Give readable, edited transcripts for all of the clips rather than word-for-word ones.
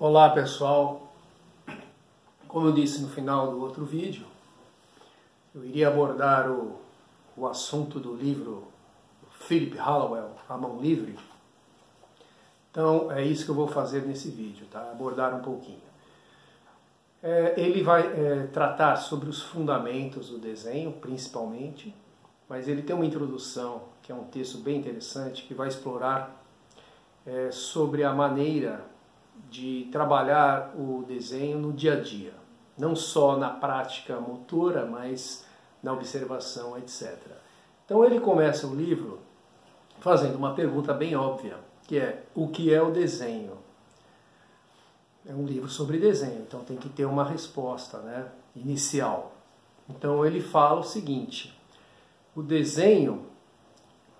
Olá pessoal, como eu disse no final do outro vídeo, eu iria abordar o assunto do livro Philip Hallowell, A Mão Livre. Então é isso que eu vou fazer nesse vídeo, tá? Abordar um pouquinho. Ele vai tratar sobre os fundamentos do desenho, principalmente, mas ele tem uma introdução, que é um texto bem interessante, que vai explorar sobre a maneira de trabalhar o desenho no dia a dia. Não só na prática motora, mas na observação, etc. Então ele começa o livro fazendo uma pergunta bem óbvia, que é: o que é o desenho? É um livro sobre desenho, então tem que ter uma resposta, né, inicial. Então ele fala o seguinte: o desenho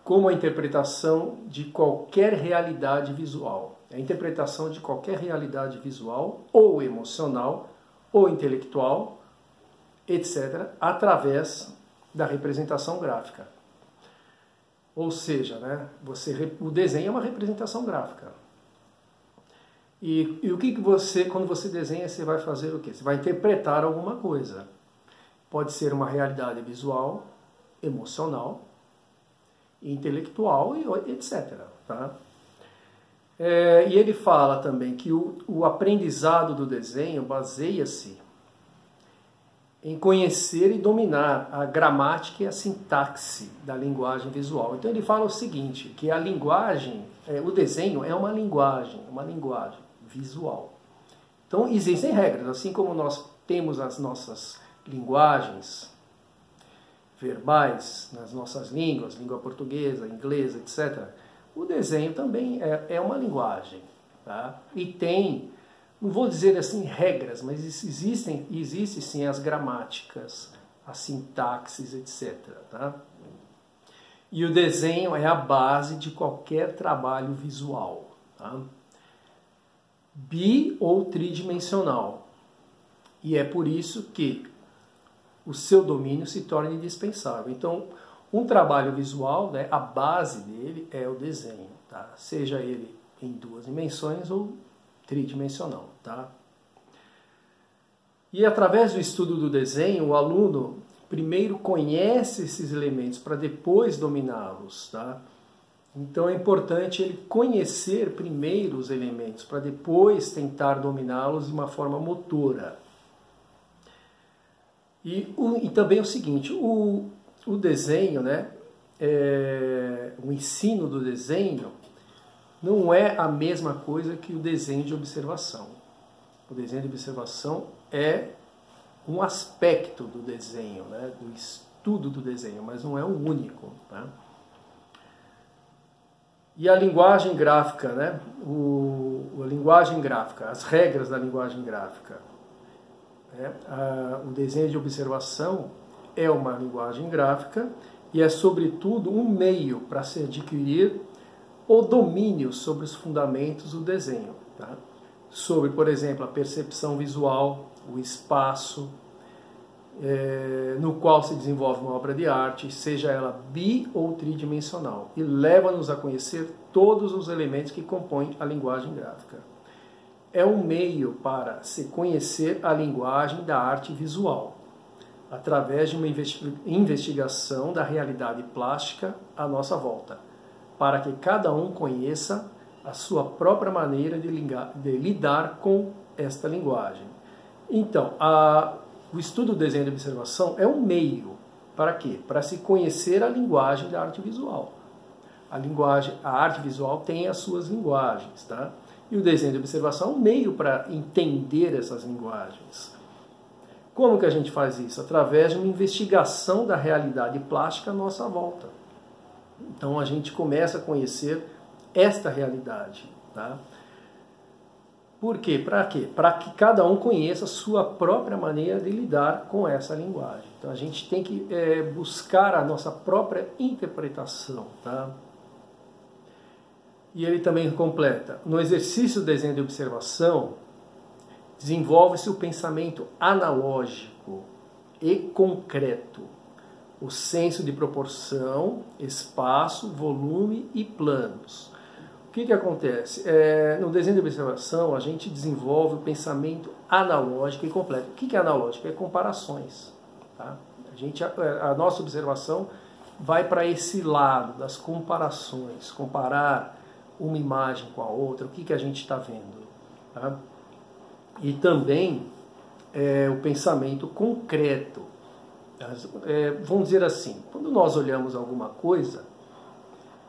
como a interpretação de qualquer realidade visual. É a interpretação de qualquer realidade visual, ou emocional, ou intelectual, etc., através da representação gráfica. Ou seja, né, o desenho é uma representação gráfica. E o que você, quando você desenha, você vai fazer o quê? Você vai interpretar alguma coisa. Pode ser uma realidade visual, emocional, intelectual, e etc. Tá? E ele fala também que o aprendizado do desenho baseia-se em conhecer e dominar a gramática e a sintaxe da linguagem visual. Então ele fala o seguinte, que a linguagem, o desenho é uma linguagem visual. Então existem regras, assim como nós temos as nossas linguagens verbais nas nossas línguas, língua portuguesa, inglesa, etc., o desenho também é uma linguagem. Tá? E tem, não vou dizer assim regras, mas existem sim as gramáticas, as sintaxes, etc. Tá? E o desenho é a base de qualquer trabalho visual. Tá? Bi ou tridimensional. E é por isso que o seu domínio se torna indispensável. Então, um trabalho visual, né, a base dele é o desenho, tá? Seja ele em duas dimensões ou tridimensional. Tá? E através do estudo do desenho, o aluno primeiro conhece esses elementos para depois dominá-los. Tá? Então é importante ele conhecer primeiro os elementos para depois tentar dominá-los de uma forma motora. E também é o seguinte, o desenho, né, o ensino do desenho não é a mesma coisa que o desenho de observação. O desenho de observação é um aspecto do desenho, né, do estudo do desenho, mas não é o único. Tá? E a linguagem gráfica, né, a linguagem gráfica, as regras da linguagem gráfica. O desenho de observação é uma linguagem gráfica e é, sobretudo, um meio para se adquirir o domínio sobre os fundamentos do desenho. Tá? Sobre, por exemplo, a percepção visual, o espaço no qual se desenvolve uma obra de arte, seja ela bi ou tridimensional, e leva-nos a conhecer todos os elementos que compõem a linguagem gráfica. É um meio para se conhecer a linguagem da arte visual, através de uma investigação da realidade plástica à nossa volta, para que cada um conheça a sua própria maneira de lidar com esta linguagem. Então, o estudo do desenho de observação é um meio para quê? Para se conhecer a linguagem da arte visual. A arte visual tem as suas linguagens, tá? E o desenho de observação é um meio para entender essas linguagens. Como que a gente faz isso? Através de uma investigação da realidade plástica à nossa volta. Então a gente começa a conhecer esta realidade. Tá? Por quê? Para quê? Para que cada um conheça a sua própria maneira de lidar com essa linguagem. Então a gente tem que buscar a nossa própria interpretação. Tá? E ele também completa: no exercício do desenho de observação, desenvolve-se o pensamento analógico e concreto, o senso de proporção, espaço, volume e planos. O que acontece? No desenho de observação, a gente desenvolve o pensamento analógico e completo. O que é analógico? É comparações. Tá? A nossa observação vai para esse lado das comparações, comparar uma imagem com a outra, o que a gente está vendo. Tá? E também o pensamento concreto. Vamos dizer assim, quando nós olhamos alguma coisa,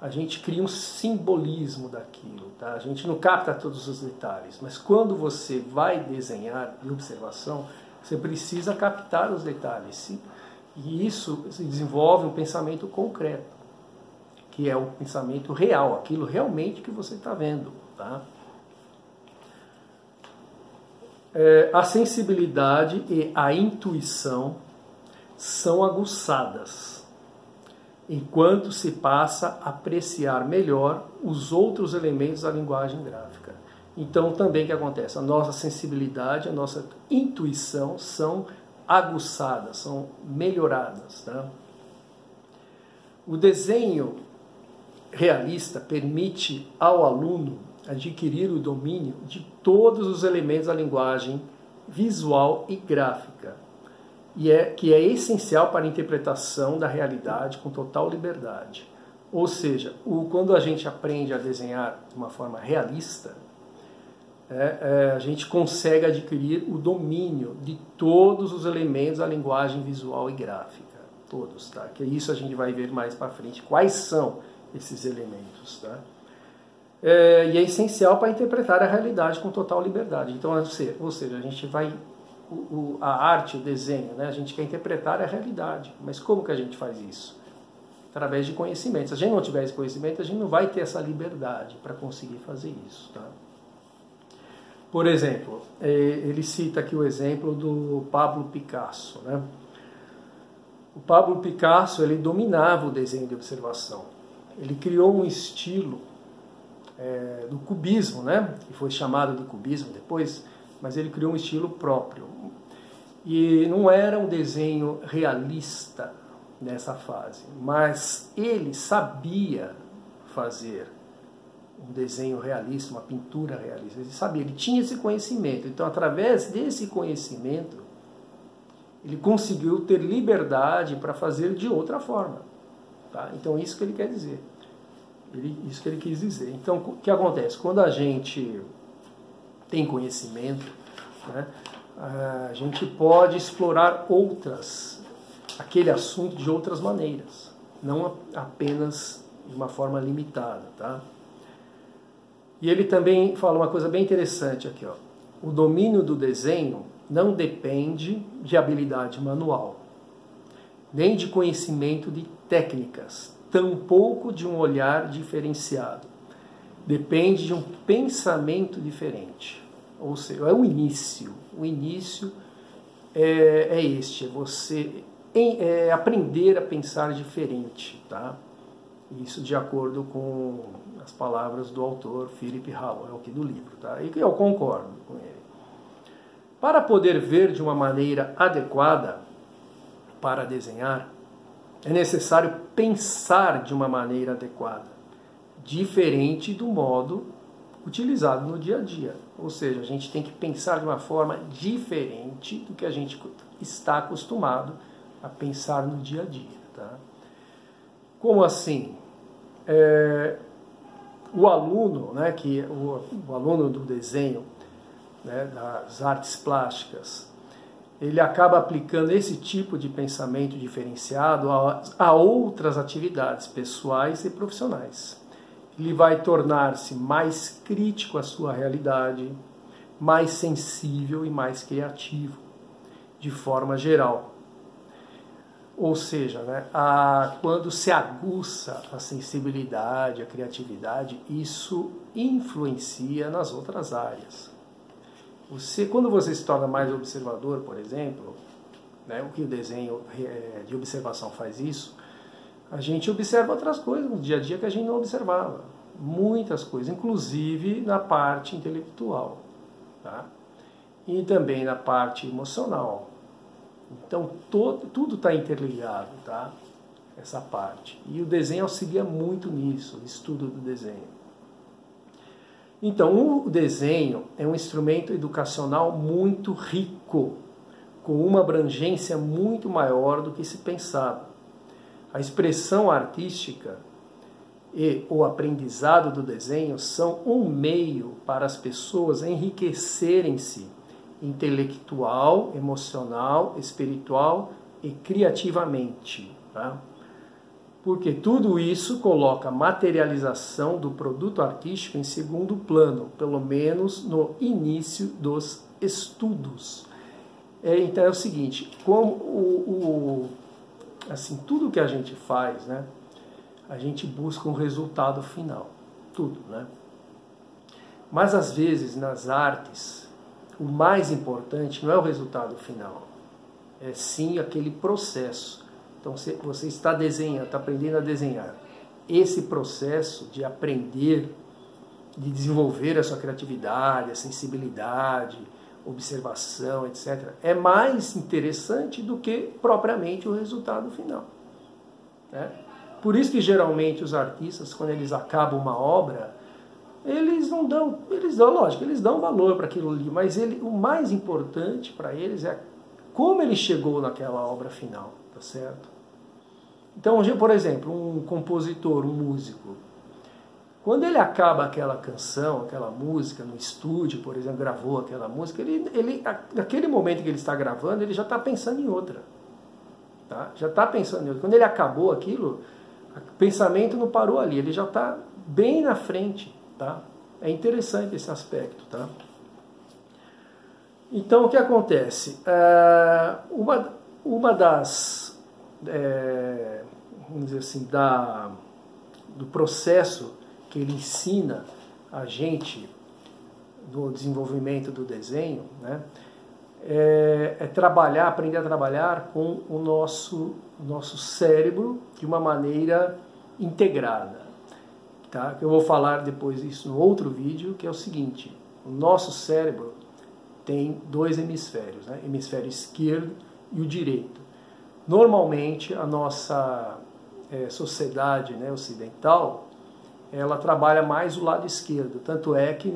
a gente cria um simbolismo daquilo, tá? A gente não capta todos os detalhes, mas quando você vai desenhar de observação, você precisa captar os detalhes. E isso se desenvolve um pensamento concreto, que é o pensamento real, aquilo realmente que você está vendo, tá? A sensibilidade e a intuição são aguçadas, enquanto se passa a apreciar melhor os outros elementos da linguagem gráfica. Então, também o que acontece? A nossa sensibilidade, a nossa intuição são aguçadas, são melhoradas. Tá? O desenho realista permite ao aluno adquirir o domínio de todos os elementos da linguagem visual e gráfica, que é essencial para a interpretação da realidade com total liberdade. Ou seja, quando a gente aprende a desenhar de uma forma realista, a gente consegue adquirir o domínio de todos os elementos da linguagem visual e gráfica. Todos, tá? Que isso a gente vai ver mais para frente. Quais são esses elementos, tá? E é essencial para interpretar a realidade com total liberdade. Então, ou seja, a gente vai... A arte, o desenho, né? A gente quer interpretar a realidade. Mas como que a gente faz isso? Através de conhecimento. Se a gente não tiver esse conhecimento, a gente não vai ter essa liberdade para conseguir fazer isso, tá? Por exemplo, ele cita aqui o exemplo do Pablo Picasso, né? O Pablo Picasso, ele dominava o desenho de observação. Ele criou um estilo do cubismo, né? Que foi chamado de cubismo depois, mas ele criou um estilo próprio. E não era um desenho realista nessa fase, mas ele sabia fazer um desenho realista, uma pintura realista. Ele sabia, ele tinha esse conhecimento. Então, através desse conhecimento, ele conseguiu ter liberdade para fazer de outra forma. Tá? Então, isso que ele quer dizer. Isso que ele quis dizer. Então, o que acontece? Quando a gente tem conhecimento, né, a gente pode explorar aquele assunto de outras maneiras, não apenas de uma forma limitada. Tá? E ele também fala uma coisa bem interessante aqui. Ó. O domínio do desenho não depende de habilidade manual, nem de conhecimento de técnicas, tampouco de um olhar diferenciado. Depende de um pensamento diferente. Ou seja, é o início. O início é você aprender a pensar diferente. Tá? Isso de acordo com as palavras do autor Philip Hallowell, aqui do livro. Tá? E eu concordo com ele. Para poder ver de uma maneira adequada para desenhar, é necessário pensar de uma maneira adequada, diferente do modo utilizado no dia a dia. Ou seja, a gente tem que pensar de uma forma diferente do que a gente está acostumado a pensar no dia a dia. Tá? Como assim? O aluno, né, o aluno do desenho, né, das artes plásticas, ele acaba aplicando esse tipo de pensamento diferenciado a outras atividades pessoais e profissionais. Ele vai tornar-se mais crítico à sua realidade, mais sensível e mais criativo, de forma geral. Ou seja, né, quando se aguça a sensibilidade, a criatividade, isso influencia nas outras áreas. Quando você se torna mais observador, por exemplo, né, o que o desenho de observação faz isso, a gente observa outras coisas no dia a dia que a gente não observava. Muitas coisas, inclusive na parte intelectual. Tá? E também na parte emocional. Então, tudo está interligado, tá? Essa parte. E o desenho auxilia muito nisso, o estudo do desenho. Então, o desenho é um instrumento educacional muito rico, com uma abrangência muito maior do que se pensava. A expressão artística e o aprendizado do desenho são um meio para as pessoas enriquecerem-se intelectual, emocional, espiritual e criativamente, tá? Porque tudo isso coloca a materialização do produto artístico em segundo plano, pelo menos no início dos estudos. Então é o seguinte, como assim, tudo que a gente faz, né, a gente busca um resultado final, tudo, né? Mas às vezes nas artes, o mais importante não é o resultado final, é sim aquele processo. Então você está desenhando, está aprendendo a desenhar. Esse processo de aprender, de desenvolver a sua criatividade, a sensibilidade, observação, etc., é mais interessante do que propriamente o resultado final, né? Por isso que geralmente os artistas, quando eles acabam uma obra, eles dão valor para aquilo ali, mas o mais importante para eles é como ele chegou naquela obra final, tá certo? Então, por exemplo, um compositor, um músico, quando ele acaba aquela canção, aquela música no estúdio, por exemplo, gravou aquela música, naquele momento que ele está gravando, ele já está pensando em outra, tá? Já está pensando em outra. Quando ele acabou aquilo, o pensamento não parou ali, ele já está bem na frente, tá? É interessante esse aspecto, tá? Então, o que acontece? Uma das vamos dizer assim, do processo que ele ensina a gente no desenvolvimento do desenho, né, aprender a trabalhar com o nosso cérebro de uma maneira integrada. Tá? Eu vou falar depois disso no outro vídeo, que é o seguinte: o nosso cérebro tem dois hemisférios, né? Hemisfério esquerdo e o direito. Normalmente a nossa sociedade, né, ocidental, ela trabalha mais o lado esquerdo. Tanto é que,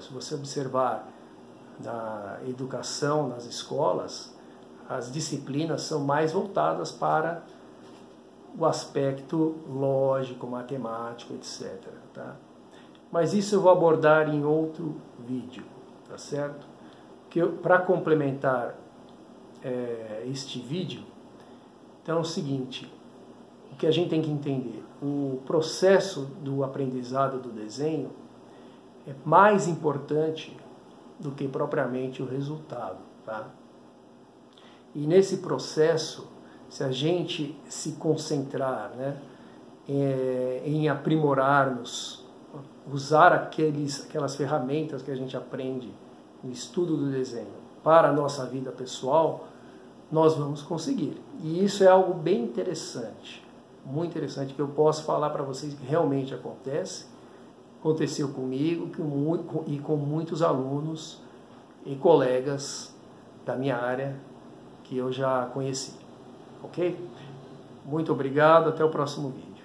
se você observar na educação, nas escolas, as disciplinas são mais voltadas para o aspecto lógico, matemático, etc. Tá? Mas isso eu vou abordar em outro vídeo, tá certo? Para complementar este vídeo, então é o seguinte: o que a gente tem que entender, o processo do aprendizado do desenho é mais importante do que propriamente o resultado, tá? E nesse processo, se a gente se concentrar, né, em aprimorarmos, usar aquelas ferramentas que a gente aprende no estudo do desenho para a nossa vida pessoal, nós vamos conseguir. E isso é algo bem interessante, muito interessante, que eu posso falar para vocês que realmente aconteceu comigo e com muitos alunos e colegas da minha área que eu já conheci. Ok? Muito obrigado, até o próximo vídeo.